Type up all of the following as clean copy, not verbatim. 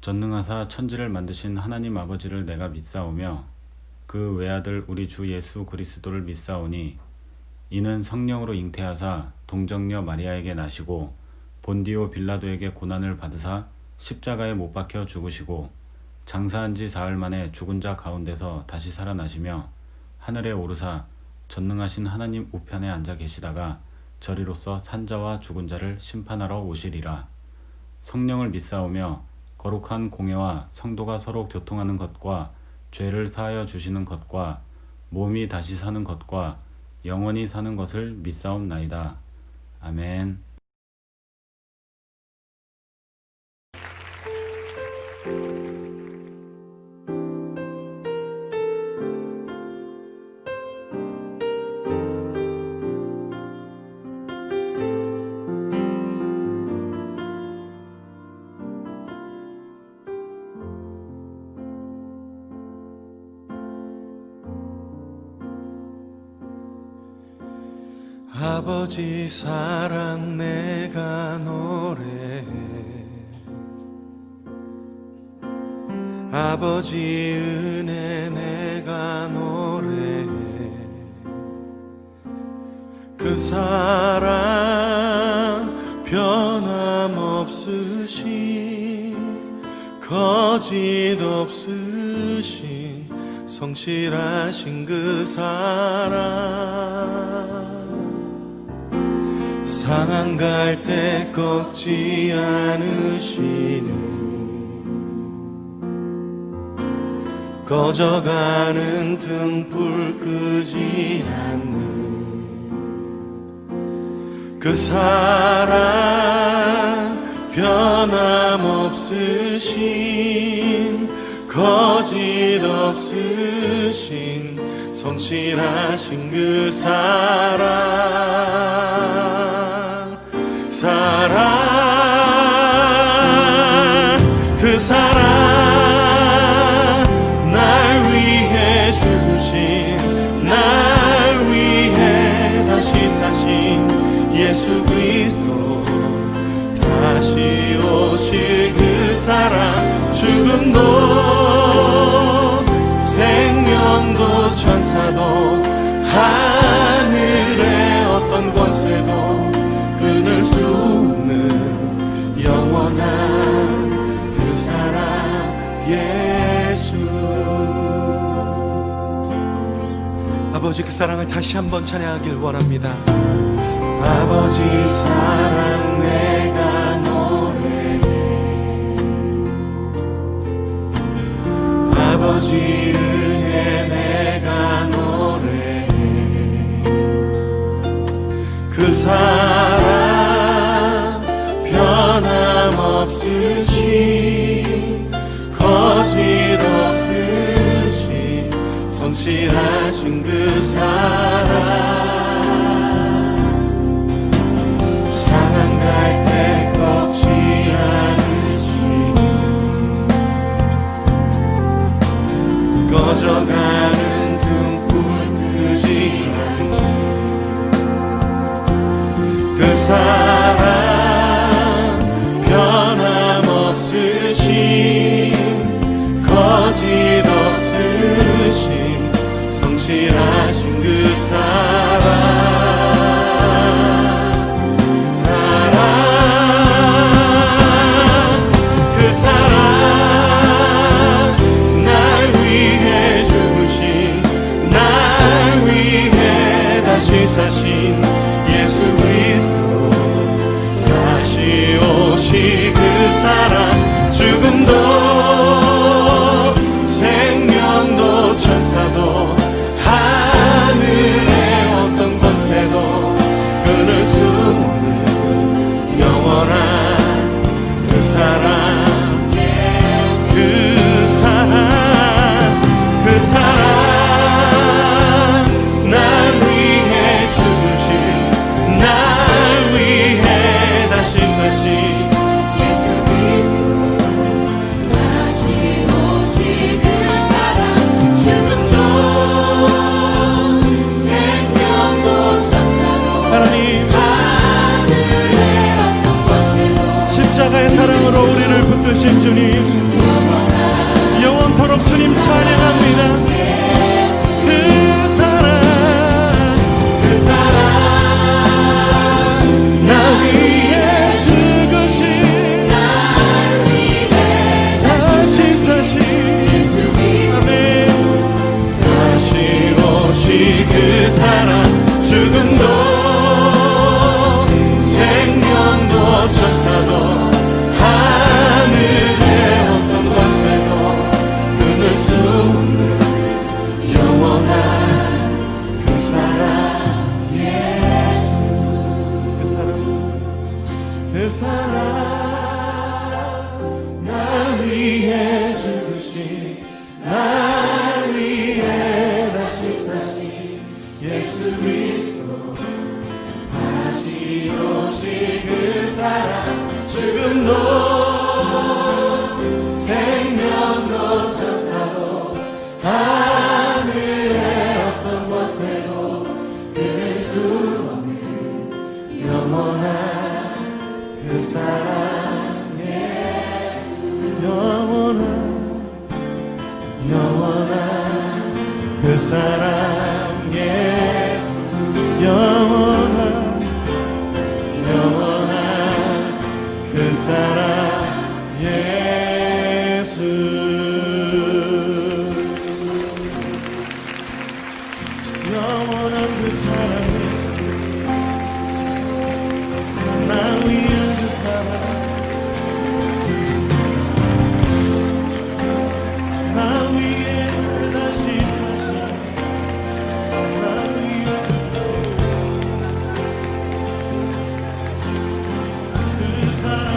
전능하사 천지를 만드신 하나님 아버지를 내가 믿사오며 그 외아들 우리 주 예수 그리스도를 믿사오니 이는 성령으로 잉태하사 동정녀 마리아에게 나시고 본디오 빌라도에게 고난을 받으사 십자가에 못 박혀 죽으시고 장사한 지 사흘 만에 죽은 자 가운데서 다시 살아나시며 하늘에 오르사 전능하신 하나님 우편에 앉아 계시다가 저리로서 산자와 죽은 자를 심판하러 오시리라. 성령을 믿사오며 거룩한 공회와 성도가 서로 교통하는 것과 죄를 사하여 주시는 것과 몸이 다시 사는 것과 영원히 사는 것을 믿사옵나이다. 아멘. 아버지 사랑 내가 노래해, 아버지 은혜 내가 노래해. 그 사랑 변함없으신, 거짓 없으신, 성실하신 그 사랑, 상한 갈 때 꺾지 않으시는, 꺼져가는 등불 끄지 않는 그 사랑, 변함없으신, 거짓 없으신, 성실하신 그 사랑, 그 사랑, 날 위해 죽으신, 날 위해 다시 사신 예수 그리스도, 다시 오실 그 사랑, 죽음도 생명도 천사도 하늘의 어떤 권세도 끊을 수 없는 영원한 그 사랑 예수. 아버지 그 사랑을 다시 한번 찬양하길 원합니다. 아버지 사랑 내가 노래해, 아버지 은혜 내가 노래해. 그 사랑 변함없으신, 거짓 없으신, 성실하신 그 사랑, 상한 갈 때 되신 주님, 영원토록 주님 찬양합니다. 그 사랑 나 위해 죽으신 다시 사신 아멘. 다시 오실 그 사랑, 죽음도 생명도 천사도 하늘의 어떤 것에도 끊을 수 없는 영원한 그 사랑 예수. 그 사랑 나 위해 죽으신, 나 위해 다시 사신 예수 그리스도, 다시 오실 그 사랑, 죽음도 생명도 천사도 하늘의 어떤 것에도 끊을 수 없는 영원한 그 사랑 예수. 영원한 그 사랑 예수. 영원한 그 사랑 예수. 영원한 그 사랑 예수. 나 위한 그 사랑, 나 위에 다시 사신, 나 위에 그 사랑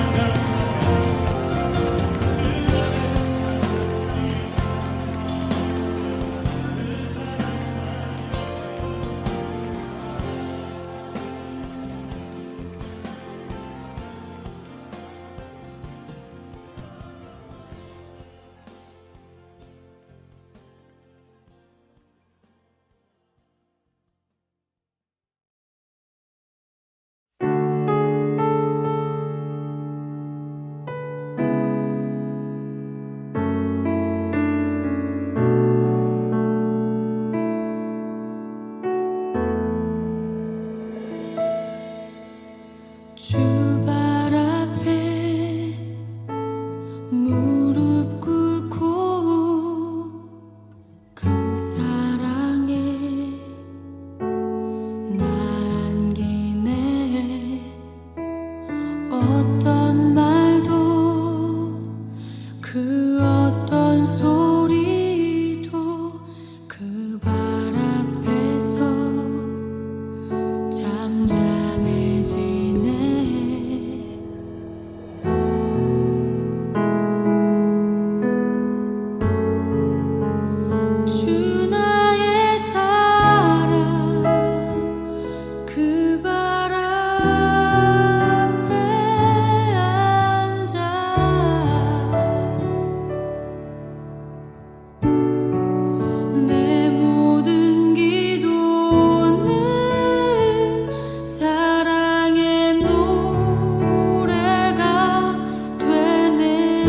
주발 앞에 무릎 꿇고 그 사랑에 남기네. 어떤 말도 그 어떤 소리도 그 발 앞에서 잠잠해지네. 주 나의 사랑 그 발 앞에 앉아 내 모든 기도는 사랑의 노래가 되네.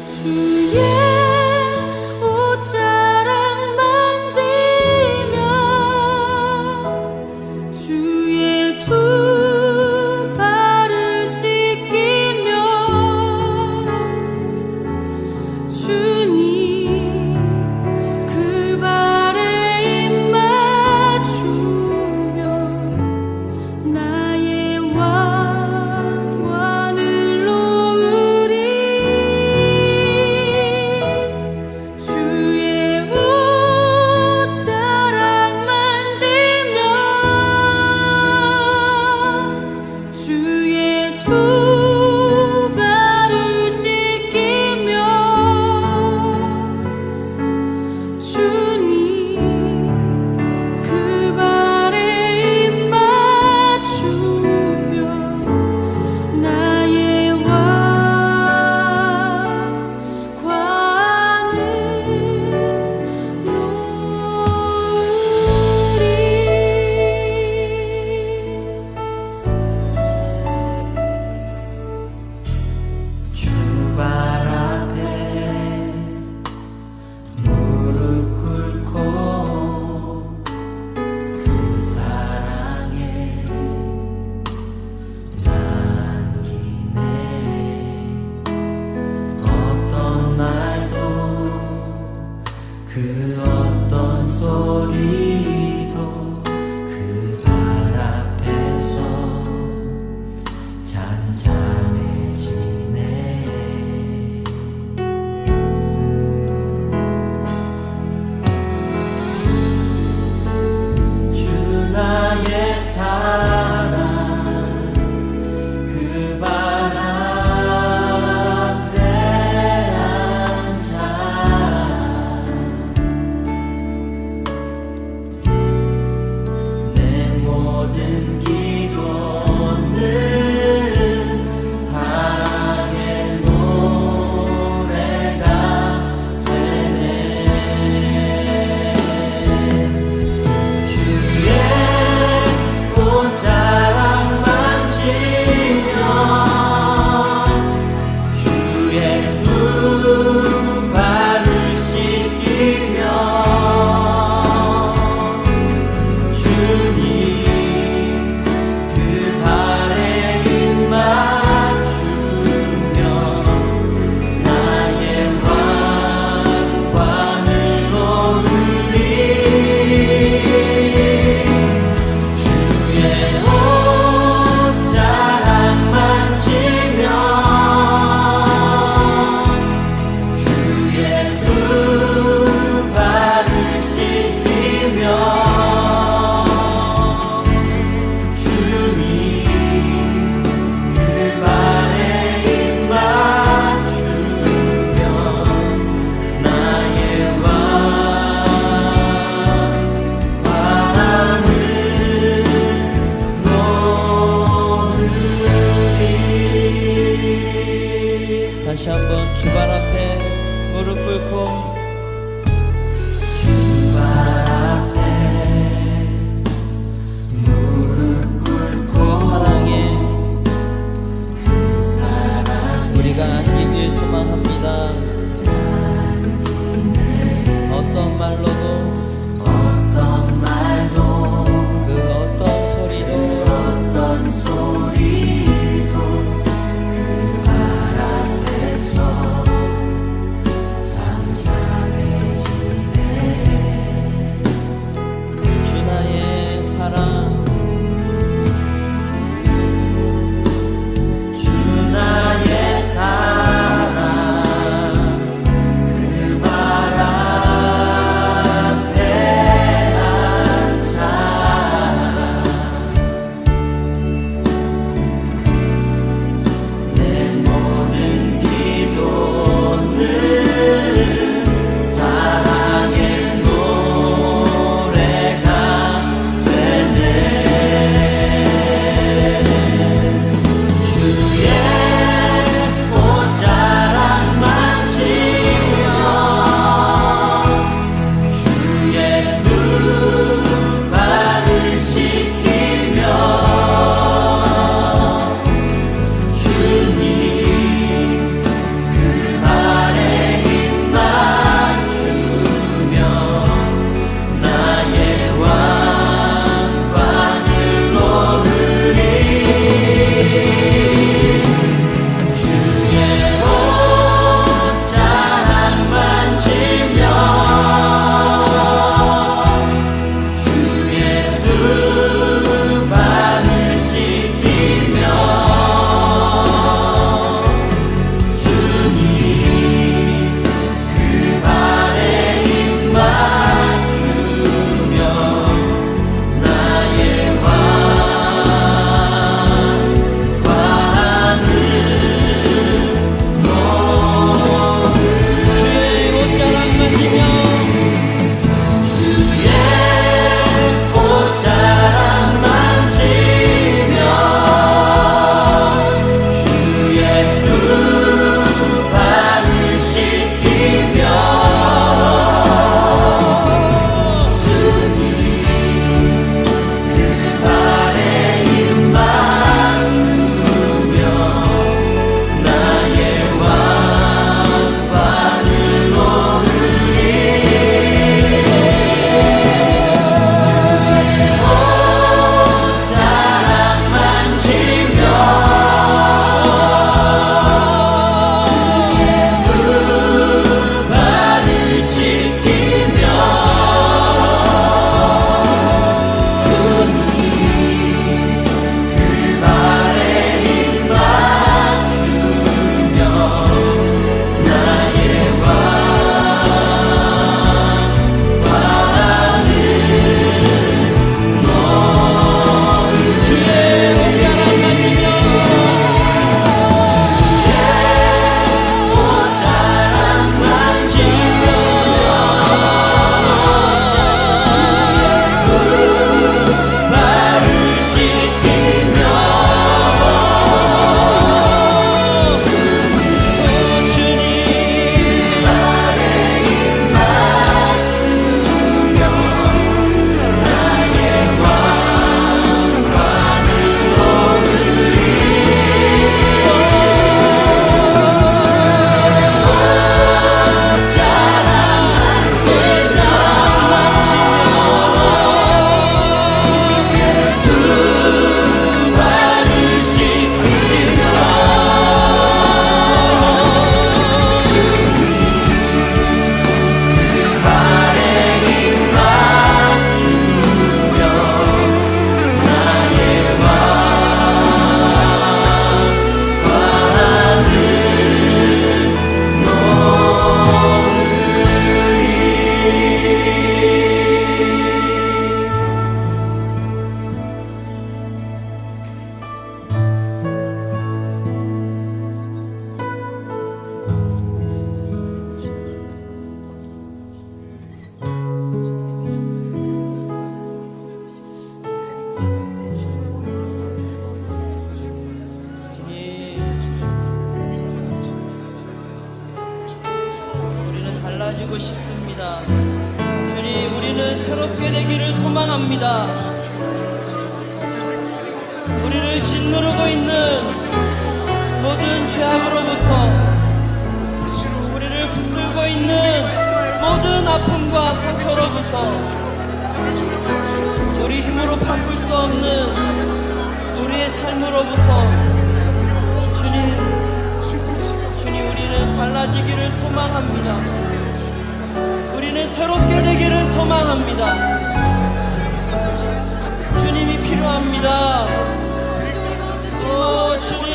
주의 다시 한번 주발 앞에 무릎 꿇고 그 사랑에 우리가 안기길 소망합니다. 어떤 말로도 그 어떤 소리도 주 나의 사랑 주 나의 사랑 그 바람 달라지고 싶습니다. 주님, 우리는 새롭게 되기를 소망합니다. 우리를 짓누르고 있는 모든 죄악으로부터, 우리를 붙들고 있는 모든 아픔과 상처로부터, 우리 힘으로 바꿀 수 없는 우리의 삶으로부터 주님, 우리는 달라지기를 소망합니다. 우리는 새롭게 되기를 소망합니다. 주님이 필요합니다. 오, 주님.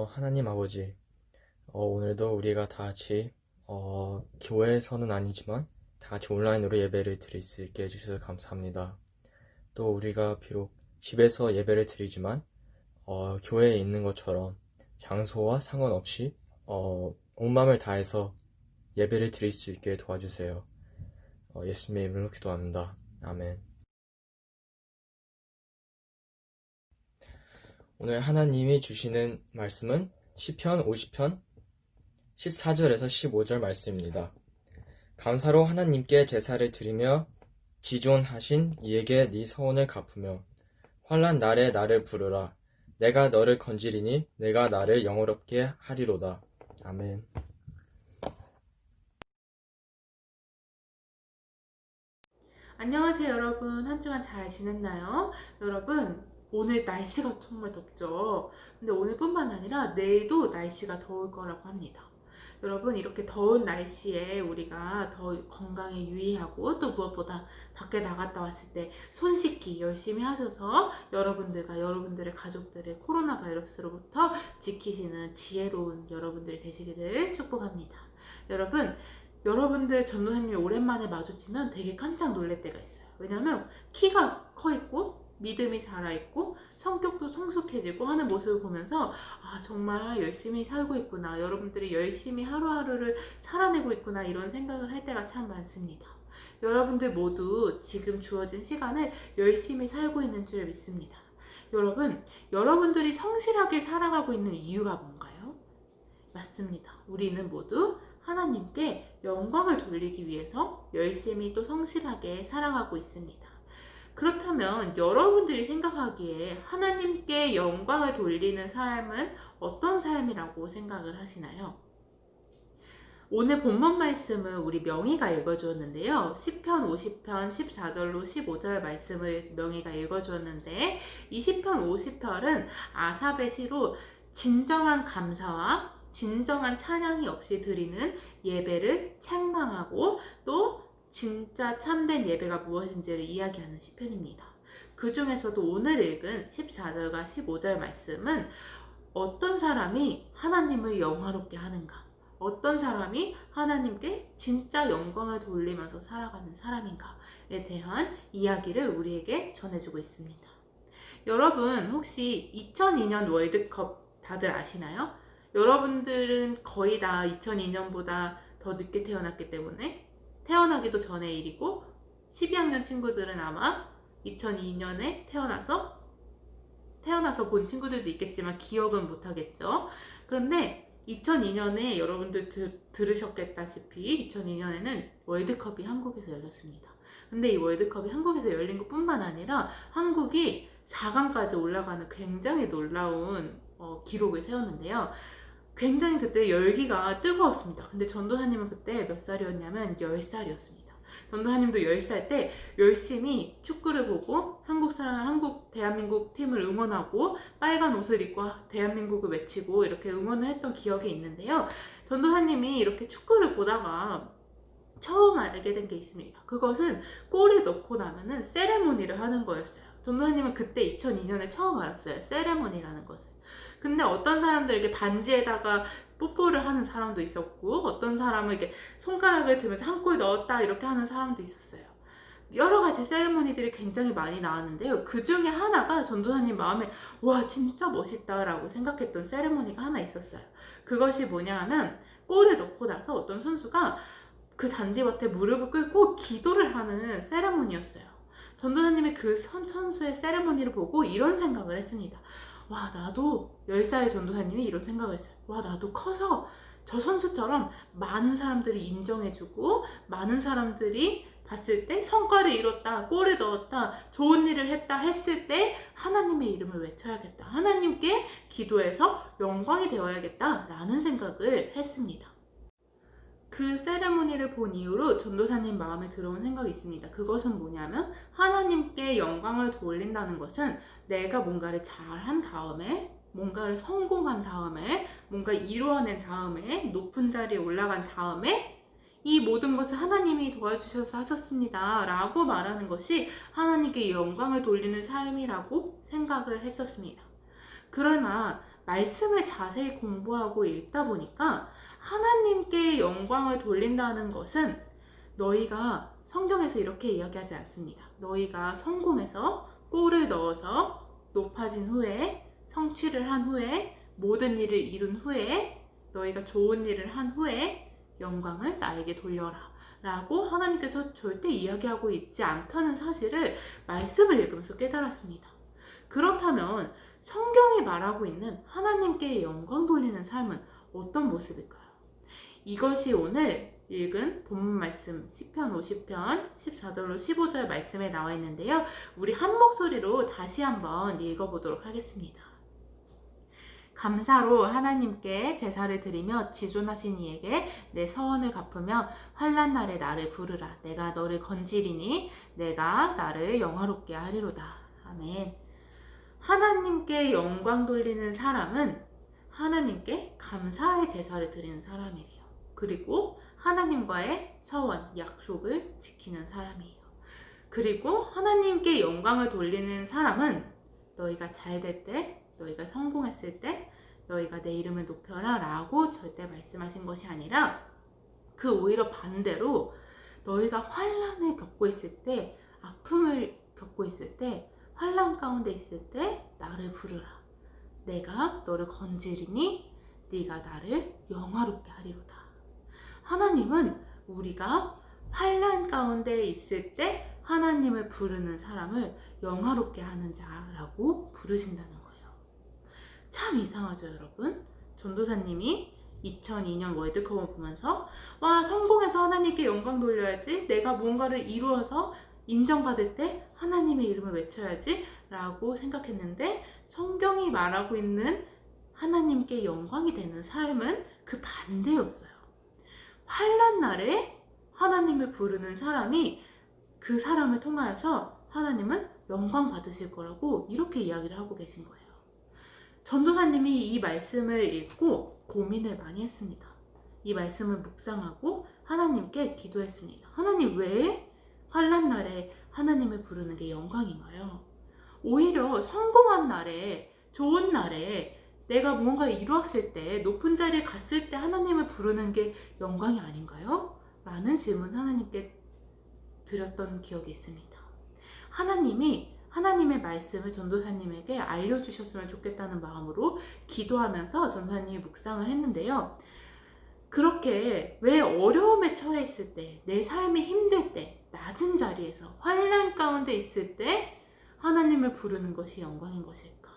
하나님 아버지, 오늘도 우리가 다 같이, 교회에서는 아니지만 다 같이 온라인으로 예배를 드릴 수 있게 해주셔서 감사합니다. 또 우리가 비록 집에서 예배를 드리지만, 교회에 있는 것처럼 장소와 상관없이, 온 마음을 다해서 예배를 드릴 수 있게 도와주세요. 예수님의 이름으로 기도합니다. 아멘. 오늘 하나님이 주시는 말씀은 시편 50편 14절에서 15절 말씀입니다. 감사로 하나님께 제사를 드리며 지존하신 이에게 네 서원을 갚으며 환난 날에 나를 부르라. 내가 너를 건지리니 내가 나를 영화롭게 하리로다. 아멘. 안녕하세요 여러분. 한 주간 잘 지냈나요? 여러분, 오늘 날씨가 정말 덥죠. 근데 오늘뿐만 아니라 내일도 날씨가 더울 거라고 합니다. 여러분, 이렇게 더운 날씨에 우리가 더 건강에 유의하고, 또 무엇보다 밖에 나갔다 왔을 때 손 씻기 열심히 하셔서 여러분들과 여러분들의 가족들을 코로나 바이러스로부터 지키시는 지혜로운 여러분들이 되시기를 축복합니다. 여러분들 전도사님이 오랜만에 마주치면 되게 깜짝 놀랄 때가 있어요. 왜냐면 키가 커 있고 믿음이 자라있고 성격도 성숙해지고 하는 모습을 보면서 정말 열심히 살고 있구나, 여러분들이 열심히 하루하루를 살아내고 있구나, 이런 생각을 할 때가 참 많습니다. 여러분들 모두 지금 주어진 시간을 열심히 살고 있는 줄 믿습니다. 여러분들이 성실하게 살아가고 있는 이유가 뭔가요? 맞습니다. 우리는 모두 하나님께 영광을 돌리기 위해서 열심히 또 성실하게 살아가고 있습니다. 그렇다면 여러분들이 생각하기에 하나님께 영광을 돌리는 삶은 어떤 삶이라고 생각을 하시나요? 오늘 본문 말씀을 우리 명희가 읽어주었는데요. 시편 50편 14절로 15절 말씀을 명희가 읽어주었는데, 이 시편 50편은 아삽의 시로 진정한 감사와 진정한 찬양이 없이 드리는 예배를 책망하고, 또 진짜 참된 예배가 무엇인지를 이야기하는 시편입니다. 그 중에서도 오늘 읽은 14절과 15절 말씀은 어떤 사람이 하나님을 영화롭게 하는가, 어떤 사람이 하나님께 진짜 영광을 돌리면서 살아가는 사람인가에 대한 이야기를 우리에게 전해주고 있습니다. 여러분, 혹시 2002년 월드컵 다들 아시나요? 여러분들은 거의 다 2002년보다 더 늦게 태어났기 때문에 태어나기도 전의 일이고, 12학년 친구들은 아마 2002년에 태어나서 본 친구들도 있겠지만 기억은 못하겠죠. 그런데 2002년에 여러분들 들으셨겠다시피 2002년에는 월드컵이 한국에서 열렸습니다. 근데 이 월드컵이 한국에서 열린 것뿐만 아니라 한국이 4강까지 올라가는 굉장히 놀라운 기록을 세웠는데요. 굉장히 그때 열기가 뜨거웠습니다. 근데 전도사님은 그때 몇 살이었냐면 10살이었습니다. 전도사님도 10살 때 열심히 축구를 보고 대한민국 팀을 응원하고 빨간 옷을 입고 대한민국을 외치고 이렇게 응원을 했던 기억이 있는데요. 전도사님이 이렇게 축구를 보다가 처음 알게 된 게 있습니다. 그것은 골을 넣고 나면은 세레모니를 하는 거였어요. 전도사님은 그때 2002년에 처음 알았어요. 세레모니라는 것을. 근데 어떤 사람들에게 반지에다가 뽀뽀를 하는 사람도 있었고, 어떤 사람은 이렇게 손가락을 들면서 한 골 넣었다 이렇게 하는 사람도 있었어요. 여러 가지 세레모니들이 굉장히 많이 나왔는데요. 그 중에 하나가 전도사님 마음에 와 진짜 멋있다라고 생각했던 세레모니가 하나 있었어요. 그것이 뭐냐 하면 골을 넣고 나서 어떤 선수가 그 잔디밭에 무릎을 꿇고 기도를 하는 세레모니였어요. 전도사님이 그 선수의 세레모니를 보고 이런 생각을 했습니다. 와 나도 10살의 전도사님이 이런 생각을 했어요. 와 나도 커서 저 선수처럼 많은 사람들이 인정해주고 많은 사람들이 봤을 때 성과를 이뤘다, 골을 넣었다, 좋은 일을 했다 했을 때 하나님의 이름을 외쳐야겠다. 하나님께 기도해서 영광이 되어야겠다 라는 생각을 했습니다. 그 세레모니를 본 이후로 전도사님 마음에 들어온 생각이 있습니다. 그것은 뭐냐면 하나님께 영광을 돌린다는 것은 내가 뭔가를 잘한 다음에, 뭔가를 성공한 다음에, 뭔가 이루어낸 다음에, 높은 자리에 올라간 다음에 이 모든 것을 하나님이 도와주셔서 하셨습니다 라고 말하는 것이 하나님께 영광을 돌리는 삶이라고 생각을 했었습니다. 그러나 말씀을 자세히 공부하고 읽다 보니까 하나님께 영광을 돌린다는 것은 너희가 성경에서 이렇게 이야기하지 않습니다. 너희가 성공해서 골을 넣어서 높아진 후에, 성취를 한 후에, 모든 일을 이룬 후에, 너희가 좋은 일을 한 후에 영광을 나에게 돌려라 라고 하나님께서 절대 이야기하고 있지 않다는 사실을 말씀을 읽으면서 깨달았습니다. 그렇다면 성경이 말하고 있는 하나님께 영광 돌리는 삶은 어떤 모습일까요? 이것이 오늘 읽은 본문 말씀 시편 50편 14절로 15절 말씀에 나와 있는데요. 우리 한 목소리로 다시 한번 읽어보도록 하겠습니다. 감사로 하나님께 제사를 드리며 지존하신 이에게 내 서원을 갚으며 환난 날에 나를 부르라. 내가 너를 건지리니 내가 나를 영화롭게 하리로다. 아멘. 하나님께 영광 돌리는 사람은 하나님께 감사의 제사를 드리는 사람이래요. 그리고 하나님과의 서원, 약속을 지키는 사람이에요. 그리고 하나님께 영광을 돌리는 사람은 너희가 잘 될 때, 너희가 성공했을 때 너희가 내 이름을 높여라 라고 절대 말씀하신 것이 아니라 그 오히려 반대로 너희가 환난을 겪고 있을 때, 아픔을 겪고 있을 때, 환난 가운데 있을 때 나를 부르라. 내가 너를 건지리니 네가 나를 영화롭게 하리로다. 하나님은 우리가 환난 가운데 있을 때 하나님을 부르는 사람을 영화롭게 하는 자라고 부르신다는 거예요. 참 이상하죠, 여러분? 전도사님이 2002년 월드컵을 보면서 와 성공해서 하나님께 영광 돌려야지, 내가 뭔가를 이루어서 인정받을 때 하나님의 이름을 외쳐야지 라고 생각했는데 성경이 말하고 있는 하나님께 영광이 되는 삶은 그 반대였어요. 환난 날에 하나님을 부르는 사람이 그 사람을 통하여서 하나님은 영광 받으실 거라고 이렇게 이야기를 하고 계신 거예요. 전도사님이 이 말씀을 읽고 고민을 많이 했습니다. 이 말씀을 묵상하고 하나님께 기도했습니다. 하나님, 왜 환난 날에 하나님을 부르는 게 영광인가요? 오히려 성공한 날에, 좋은 날에, 내가 뭔가 이루었을 때, 높은 자리에 갔을 때 하나님을 부르는 게 영광이 아닌가요? 라는 질문 하나님께 드렸던 기억이 있습니다. 하나님이 하나님의 말씀을 전도사님에게 알려주셨으면 좋겠다는 마음으로 기도하면서 전도사님이 묵상을 했는데요. 그렇게 왜 어려움에 처해 있을 때, 내 삶이 힘들 때, 낮은 자리에서 환난 가운데 있을 때 하나님을 부르는 것이 영광인 것일까?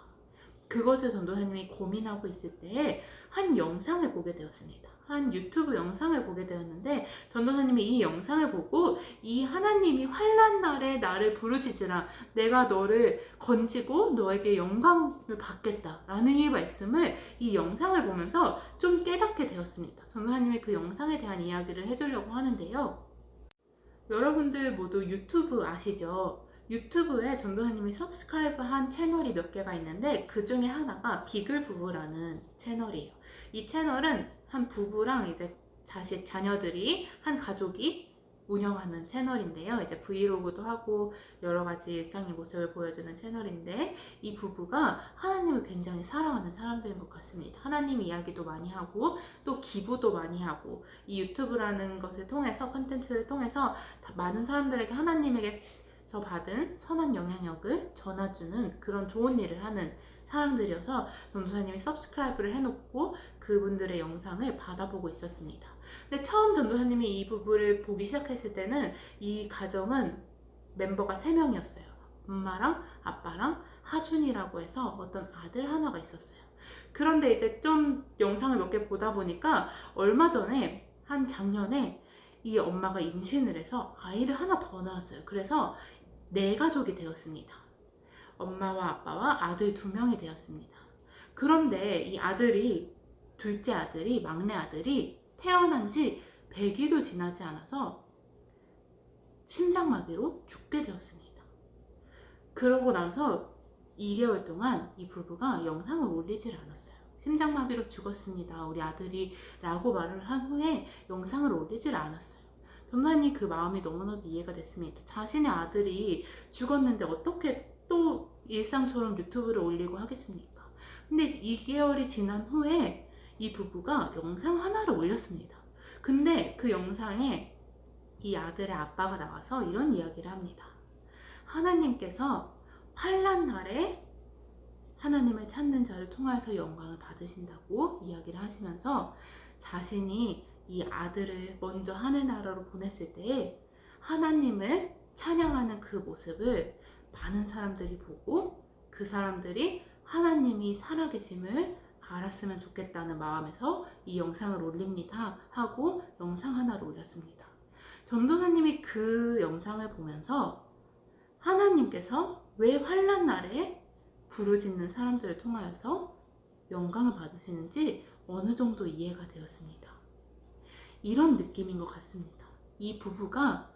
그것을 전도사님이 고민하고 있을 때 한 영상을 보게 되었습니다. 한 유튜브 영상을 보게 되었는데 전도사님이 이 영상을 보고 이 하나님이 환난 날에 나를 부르짖으라, 내가 너를 건지고 너에게 영광을 받겠다 라는 이 말씀을 이 영상을 보면서 좀 깨닫게 되었습니다. 전도사님이 그 영상에 대한 이야기를 해주려고 하는데요. 여러분들 모두 유튜브 아시죠? 유튜브에 전도사님이 서브스크라이브 한 채널이 몇 개가 있는데 그 중에 하나가 비글 부부라는 채널이에요. 이 채널은 한 부부랑 이제 자녀들이, 한 가족이 운영하는 채널인데요. 이제 브이로그도 하고 여러 가지 일상의 모습을 보여주는 채널인데, 이 부부가 하나님을 굉장히 사랑하는 사람들인 것 같습니다. 하나님 이야기도 많이 하고 또 기부도 많이 하고, 이 유튜브라는 것을 통해서, 컨텐츠를 통해서 많은 사람들에게 하나님에게서 받은 선한 영향력을 전해주는 그런 좋은 일을 하는 사람들이어서 전도사님이 서브스크라이브를 해놓고 그분들의 영상을 받아보고 있었습니다. 근데 처음 전도사님이 이 부부를 보기 시작했을 때는 이 가정은 멤버가 3명이었어요. 엄마랑 아빠랑 하준이라고 해서 어떤 아들 하나가 있었어요. 그런데 이제 좀 영상을 몇 개 보다 보니까 얼마 전에, 한 작년에 이 엄마가 임신을 해서 아이를 하나 더 낳았어요. 그래서 4가족이 되었습니다. 엄마와 아빠와 아들 2명이 되었습니다. 그런데 이 아들이, 둘째 아들이, 막내 아들이 태어난 지 100일도 지나지 않아서 심장마비로 죽게 되었습니다. 그러고 나서 2개월 동안 이 부부가 영상을 올리질 않았어요. 심장마비로 죽었습니다, 우리 아들이 라고 말을 한 후에 영상을 올리질 않았어요. 전도사님 그 마음이 너무나도 이해가 됐습니다. 자신의 아들이 죽었는데 어떻게 또 일상처럼 유튜브를 올리고 하겠습니까? 근데 2개월이 지난 후에 이 부부가 영상 하나를 올렸습니다. 근데 그 영상에 이 아들의 아빠가 나와서 이런 이야기를 합니다. 하나님께서 환난 날에 하나님을 찾는 자를 통하여서 영광을 받으신다고 이야기를 하시면서, 자신이 이 아들을 먼저 하늘나라로 보냈을 때에 하나님을 찬양하는 그 모습을 많은 사람들이 보고 그 사람들이 하나님이 살아계심을 알았으면 좋겠다는 마음에서 이 영상을 올립니다 하고 영상 하나를 올렸습니다. 전도사님이 그 영상을 보면서 하나님께서 왜 환난 날에 부르짖는 사람들을 통하여서 영광을 받으시는지 어느 정도 이해가 되었습니다. 이런 느낌인 것 같습니다. 이 부부가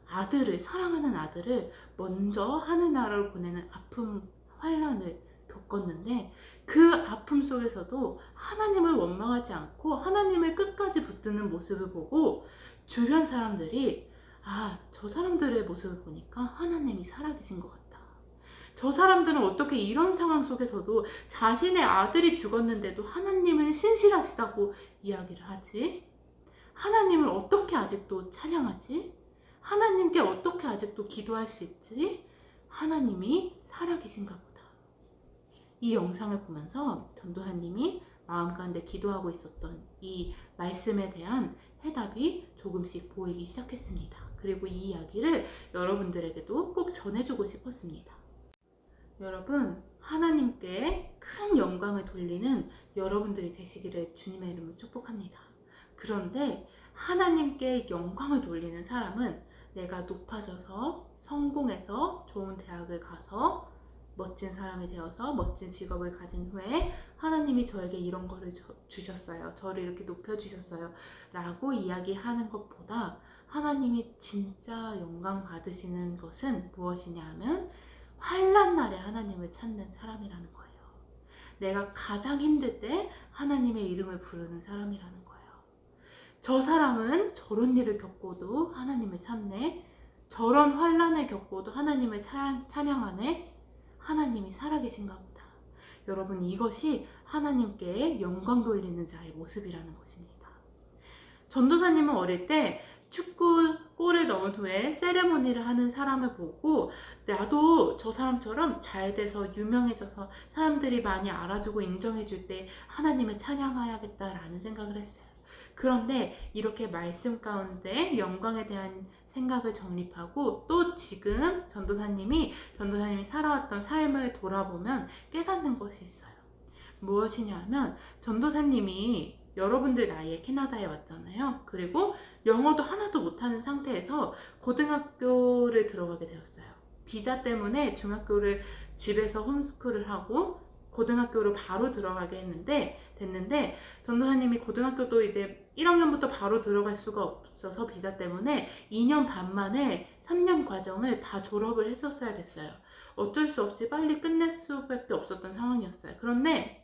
아들을, 사랑하는 아들을 먼저 하늘나라로 보내는 아픔, 환난을 겪었는데, 그 아픔 속에서도 하나님을 원망하지 않고 하나님을 끝까지 붙드는 모습을 보고 주변 사람들이, 아, 저 사람들의 모습을 보니까 하나님이 살아계신 것 같다. 저 사람들은 어떻게 이런 상황 속에서도 자신의 아들이 죽었는데도 하나님은 신실하시다고 이야기를 하지? 하나님을 어떻게 아직도 찬양하지? 하나님께 어떻게 아직도 기도할 수 있지? 하나님이 살아계신가 보다. 이 영상을 보면서 전도사님이 마음 가운데 기도하고 있었던 이 말씀에 대한 해답이 조금씩 보이기 시작했습니다. 그리고 이 이야기를 여러분들에게도 꼭 전해주고 싶었습니다. 여러분, 하나님께 큰 영광을 돌리는 여러분들이 되시기를 주님의 이름으로 축복합니다. 그런데 하나님께 영광을 돌리는 사람은 내가 높아져서 성공해서 좋은 대학을 가서 멋진 사람이 되어서 멋진 직업을 가진 후에 하나님이 저에게 이런 거를 주셨어요, 저를 이렇게 높여주셨어요 라고 이야기하는 것보다, 하나님이 진짜 영광 받으시는 것은 무엇이냐 하면 환난 날에 하나님을 찾는 사람이라는 거예요. 내가 가장 힘들 때 하나님의 이름을 부르는 사람이라는 거예요. 저 사람은 저런 일을 겪고도 하나님을 찾네, 저런 환난을 겪고도 하나님을 찬양하네, 하나님이 살아계신가 보다. 여러분, 이것이 하나님께 영광 돌리는 자의 모습이라는 것입니다. 전도사님은 어릴 때 축구 골을 넣은 후에 세레모니를 하는 사람을 보고, 나도 저 사람처럼 잘 돼서 유명해져서 사람들이 많이 알아주고 인정해줄 때 하나님을 찬양해야겠다라는 생각을 했어요. 그런데 이렇게 말씀 가운데 영광에 대한 생각을 정립하고 또 지금 전도사님이 살아왔던 삶을 돌아보면 깨닫는 것이 있어요. 무엇이냐 하면, 전도사님이 여러분들 나이에 캐나다에 왔잖아요. 그리고 영어도 하나도 못하는 상태에서 고등학교를 들어가게 되었어요. 비자 때문에 중학교를 집에서 홈스쿨을 하고 고등학교로 바로 들어가게 됐는데 전도사님이 고등학교도 이제 1학년부터 바로 들어갈 수가 없어서 비자 때문에 2년 반 만에 3년 과정을 다 졸업을 했었어야 됐어요. 어쩔 수 없이 빨리 끝낼 수밖에 없었던 상황이었어요. 그런데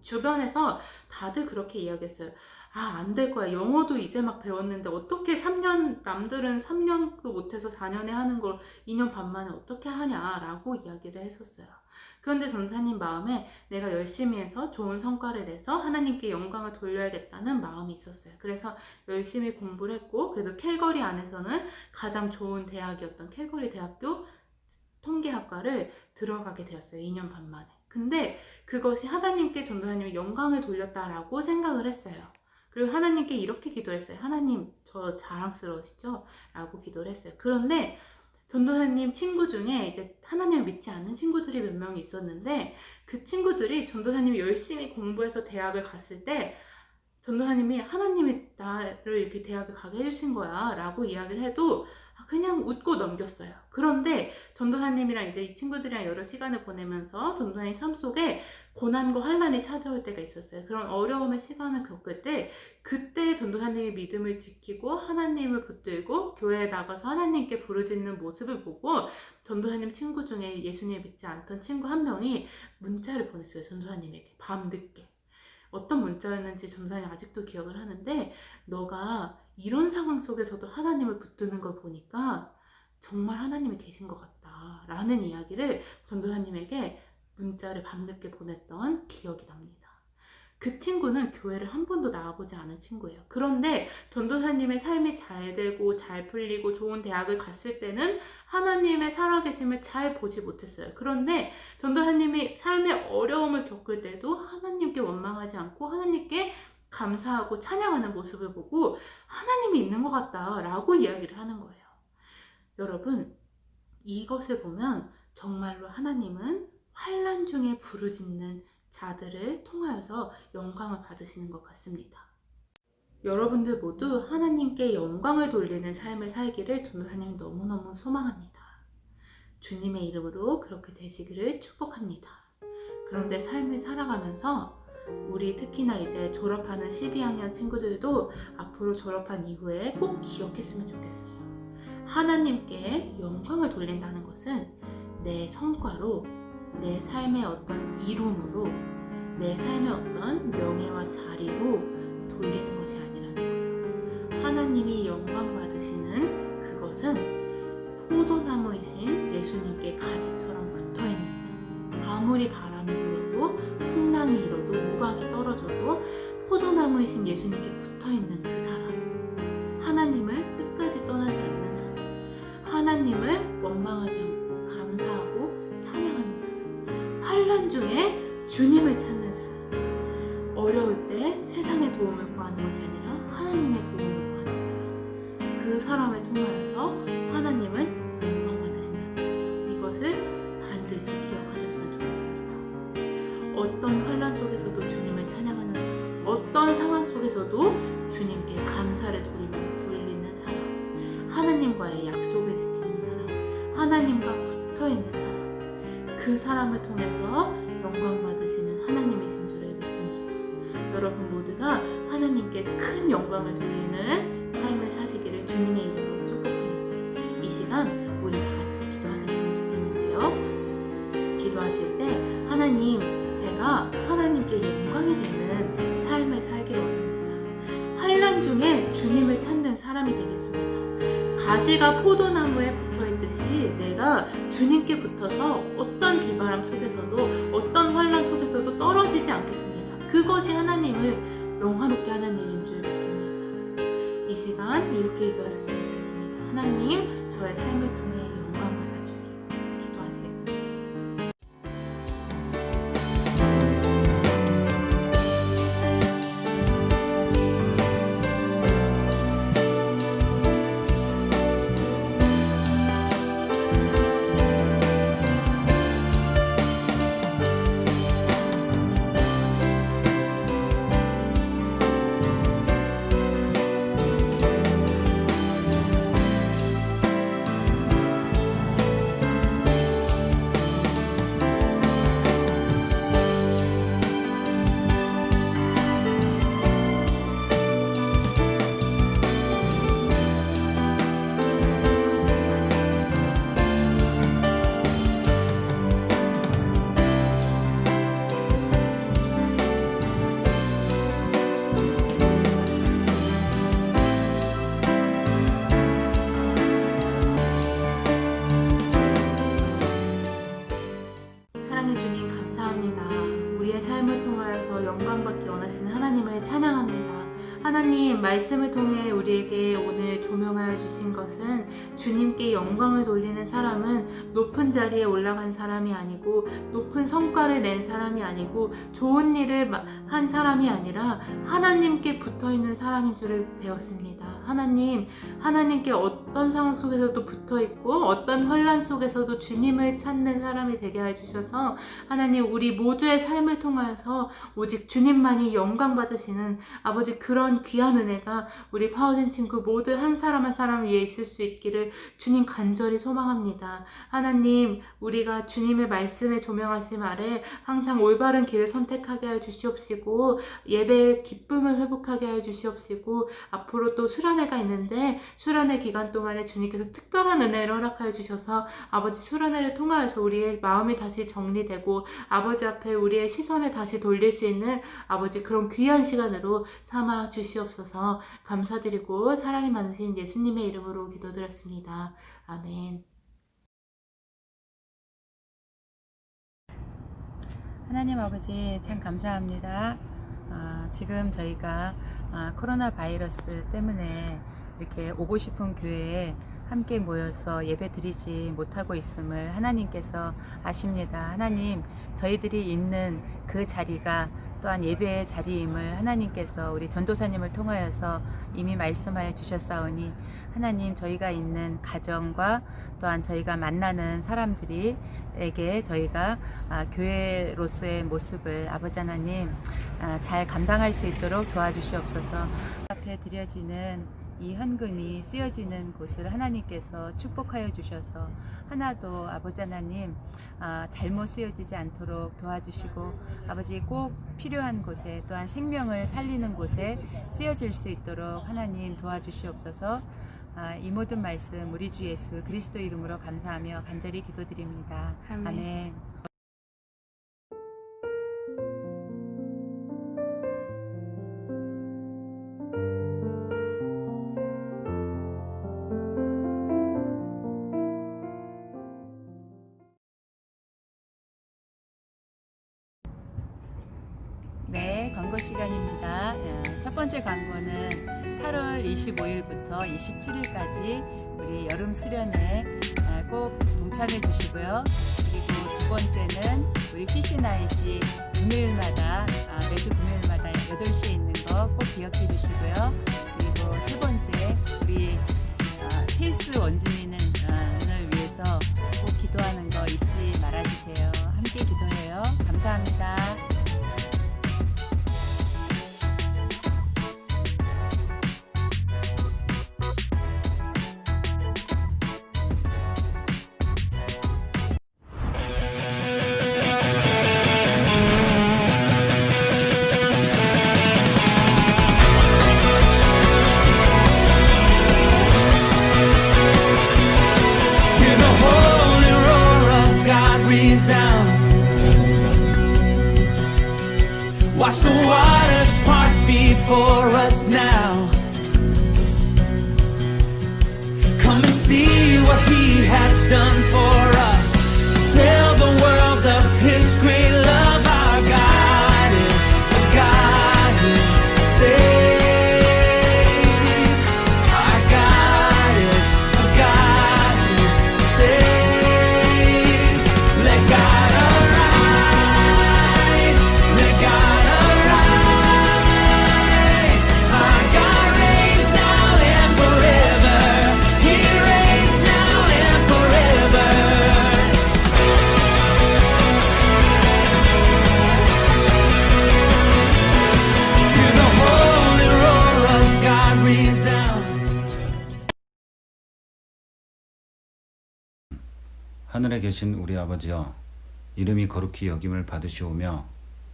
주변에서 다들 그렇게 이야기했어요. 안 될 거야. 영어도 이제 막 배웠는데 어떻게 3년, 남들은 3년도 못해서 4년에 하는 걸 2년 반 만에 어떻게 하냐라고 이야기를 했었어요. 그런데 전사님 마음에 내가 열심히 해서 좋은 성과를 내서 하나님께 영광을 돌려야겠다는 마음이 있었어요. 그래서 열심히 공부를 했고, 그래도 캘거리 안에서는 가장 좋은 대학이었던 캘거리 대학교 통계학과를 들어가게 되었어요. 2년 반 만에. 근데 그것이 하나님께 전도사님이 영광을 돌렸다라고 생각을 했어요. 그리고 하나님께 이렇게 기도했어요. 하나님, 저 자랑스러우시죠? 라고 기도를 했어요. 그런데 전도사님 친구 중에 이제 하나님을 믿지 않는 친구들이 몇 명이 있었는데, 그 친구들이 전도사님이 열심히 공부해서 대학을 갔을 때 전도사님이 하나님이 나를 이렇게 대학을 가게 해주신 거야 라고 이야기를 해도 그냥 웃고 넘겼어요. 그런데 전도사님이랑 이제 이 친구들이랑 여러 시간을 보내면서 전도사님 삶 속에 고난과 환난이 찾아올 때가 있었어요. 그런 어려움의 시간을 겪을 때, 그때 전도사님이 믿음을 지키고 하나님을 붙들고 교회에 나가서 하나님께 부르짖는 모습을 보고 전도사님 친구 중에 예수님을 믿지 않던 친구 한 명이 문자를 보냈어요. 전도사님에게 밤늦게. 어떤 문자였는지 전도사님 아직도 기억을 하는데, 너가 이런 상황 속에서도 하나님을 붙드는 걸 보니까 정말 하나님이 계신 것 같다 라는 이야기를 전도사님에게 문자를 밤늦게 보냈던 기억이 납니다. 그 친구는 교회를 한 번도 나와보지 않은 친구예요. 그런데 전도사님의 삶이 잘 되고 잘 풀리고 좋은 대학을 갔을 때는 하나님의 살아계심을 잘 보지 못했어요. 그런데 전도사님이 삶의 어려움을 겪을 때도 하나님께 원망하지 않고 하나님께 감사하고 찬양하는 모습을 보고 하나님이 있는 것 같다라고 이야기를 하는 거예요. 여러분, 이것을 보면 정말로 하나님은 환난 중에 부르짖는 자들을 통하여서 영광을 받으시는 것 같습니다. 여러분들 모두 하나님께 영광을 돌리는 삶을 살기를 전도사님 너무너무 소망합니다. 주님의 이름으로 그렇게 되시기를 축복합니다. 그런데 삶을 살아가면서 우리 특히나 이제 졸업하는 12학년 친구들도 앞으로 졸업한 이후에 꼭 기억했으면 좋겠어요. 하나님께 영광을 돌린다는 것은 내 성과로, 내 삶의 어떤 이룸으로, 내 삶의 어떤 명예와 자리로 돌리는 것이 아니라는 거예요. 하나님이 영광 받으시는 그것은 포도나무이신 예수님께 가지처럼 붙어있는 자, 아무리 바람이 불어도 풍랑이 일어도 우박이 떨어져도 포도나무이신 예수님께 붙어있는 그 사람, 하나님을 끝까지 떠나지 않는 사람, 하나님을 원망하지 않고 감사하고 찬양하는 사람, 환난 중에 주님을 찾는 사람, 어려울 때 세상의 도움을 구하는 것이 아니라 하나님의 도움을 구하는 사람, 그 사람을 통하여서 하나님은 영광 받으신다. 이것을 반드시 기억하셨으면 좋겠습니다. 어떤 환난 속에서도 주님을 찬양하는 사람, 어떤 상황 속에서도 주님께 감사를 돌리는 사람, 하나님과의 약속을 지키는 사람, 하나님과 붙어있는 사람, 그 사람을 통해서 영광 받으시는 하나님이신 줄을 믿습니다. 여러분 모두가 하나님께 큰 영광을 돌리는 삶을 사시기를 주님의 이름으로 축복합니다. 이 시간 우리 다 같이 기도하셨으면 좋겠는데요. 기도하실 때 하나님, 제가 하나님께 영광이 되는 삶을 살기를 원합니다. 환난 중에 주님을 찾는 사람이 되겠습니다. 가지가 포도나무에 붙어있듯이 내가 주님께 붙어서 어떤 비바람 속에서도 어떤 환난 속에서도 떨어지지 않겠습니다. 그것이 하나님을 영화롭게 하는 일인 줄 믿습니다. 이 시간 이렇게 기도하셨으면 좋겠습니다. 하나님, 저의 삶을 통해 영광 받아주세요. 기도하시겠습니다. 하나님 말씀을 통해 우리에게 오늘 조명하여 주신 것은 주님께 영광을 돌리는 사람은 높은 자리에 올라간 사람이 아니고 높은 성과를 낸 사람이 아니고 좋은 일을 한 사람이 아니라 하나님께 붙어있는 사람인 줄을 배웠습니다. 하나님께 어떤 상황 속에서도 붙어있고 어떤 혼란 속에서도 주님을 찾는 사람이 되게 해주셔서 하나님 우리 모두의 삶을 통하여서 오직 주님만이 영광 받으시는 아버지 그런 귀한 은혜가 우리 파워젠 친구 모두 한 사람 한 사람 위에 있을 수 있기를 주님 간절히 소망합니다. 하나님 우리가 주님의 말씀에 조명하심 아래 항상 올바른 길을 선택하게 하여 주시옵시고 예배의 기쁨을 회복하게 하여 주시옵시고 앞으로 또 수련회가 있는데 수련회 기간 동안에 주님께서 특별한 은혜를 허락하여 주셔서 아버지 수련회를 통하여서 우리의 마음이 다시 정리되고 아버지 앞에 우리의 시선을 다시 돌릴 수 있는 아버지 그런 귀한 시간으로 삼아 주시옵소서. 감사드리고 사랑이 많으신 예수님의 이름으로 기도드렸습니다. 아멘. 하나님 아버지 참 감사합니다. 지금 저희가 코로나 바이러스 때문에 이렇게 오고 싶은 교회에 함께 모여서 예배 드리지 못하고 있음을 하나님께서 아십니다. 하나님, 저희들이 있는 그 자리가 또한 예배의 자리임을 하나님께서 우리 전도사님을 통하여서 이미 말씀하여 주셨사오니 하나님, 저희가 있는 가정과 또한 저희가 만나는 사람들에게 저희가 교회로서의 모습을 아버지 하나님 잘 감당할 수 있도록 도와주시옵소서. 앞에 드려지는 이 헌금이 쓰여지는 곳을 하나님께서 축복하여 주셔서 하나도 아버지 하나님 잘못 쓰여지지 않도록 도와주시고 아버지 꼭 필요한 곳에 또한 생명을 살리는 곳에 쓰여질 수 있도록 하나님 도와주시옵소서. 이 모든 말씀 우리 주 예수 그리스도 이름으로 감사하며 간절히 기도드립니다. 아멘. 네, 광고 시간입니다. 첫 번째 광고는 8월 25일부터 27일까지 우리 여름 수련회 꼭 동참해 주시고요. 그리고 두 번째는 우리 피시나잇이 금요일마다 매주 금요일마다 8시에 있는 거 꼭 기억해 주시고요. 그리고 세 번째 우리 체이스 원주민을 위해서 꼭 기도하는 거 잊지 말아주세요. 함께 기도해요. 감사합니다. Hear the holy roar of God resound. Watch the waters part before us now. Come and see what He has done for us. Tell the world of His great love. Our God is a God who saves. Our God is a God who saves. Let God arise. Let God arise. Our God reigns now and forever. He reigns now and forever. Hear the holy roar of God resound. 하늘에 계신 우리 아버지여, 이름이 거룩히 여김을 받으시오며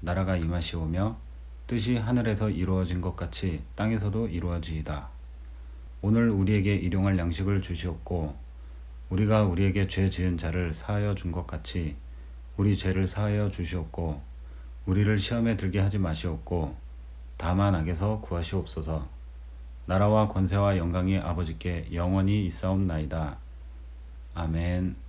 나라가 임하시오며 뜻이 하늘에서 이루어진 것 같이 땅에서도 이루어지이다. 오늘 우리에게 일용할 양식을 주시옵고 우리가 우리에게 죄 지은 자를 사하여 준 것 같이 우리 죄를 사하여 주시옵고 우리를 시험에 들게 하지 마시옵고 다만 악에서 구하시옵소서. 나라와 권세와 영광이 아버지께 영원히 있사옵나이다. 아멘.